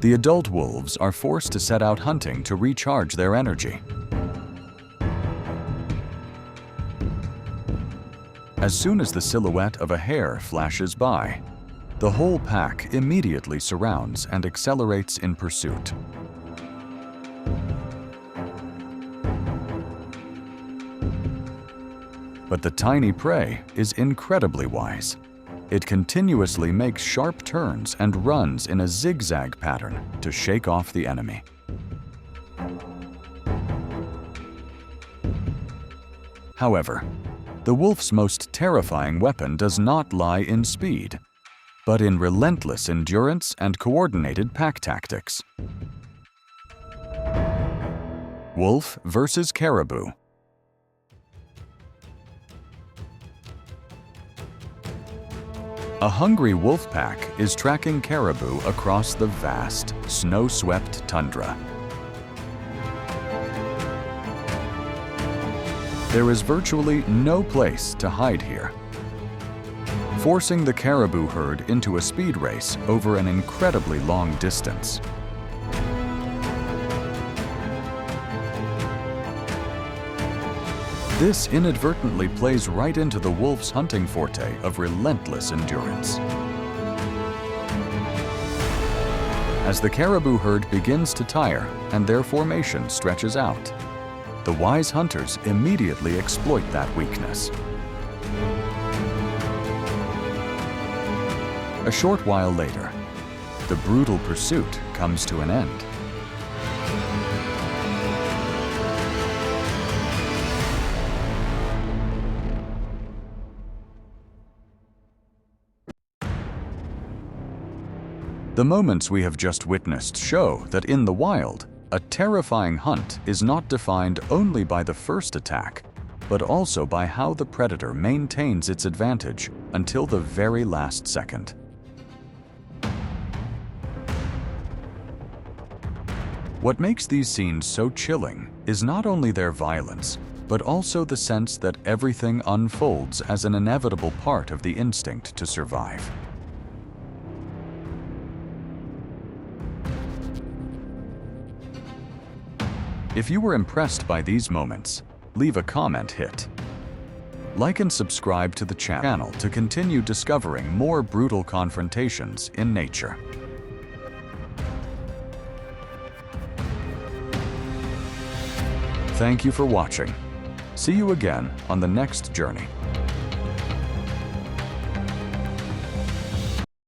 the adult wolves are forced to set out hunting to recharge their energy. As soon as the silhouette of a hare flashes by, the whole pack immediately surrounds and accelerates in pursuit. But the tiny prey is incredibly wise. It continuously makes sharp turns and runs in a zigzag pattern to shake off the enemy. However, the wolf's most terrifying weapon does not lie in speed, but in relentless endurance and coordinated pack tactics. Wolf versus caribou. A hungry wolf pack is tracking caribou across the vast, snow-swept tundra. There is virtually no place to hide here, forcing the caribou herd into a speed race over an incredibly long distance. This inadvertently plays right into the wolf's hunting forte of relentless endurance. As the caribou herd begins to tire and their formation stretches out, the wise hunters immediately exploit that weakness. A short while later, the brutal pursuit comes to an end. The moments we have just witnessed show that in the wild, a terrifying hunt is not defined only by the first attack, but also by how the predator maintains its advantage until the very last second. What makes these scenes so chilling is not only their violence, but also the sense that everything unfolds as an inevitable part of the instinct to survive. If you were impressed by these moments, leave a comment hit. Like and subscribe to the channel to continue discovering more brutal confrontations in nature. Thank you for watching. See you again on the next journey.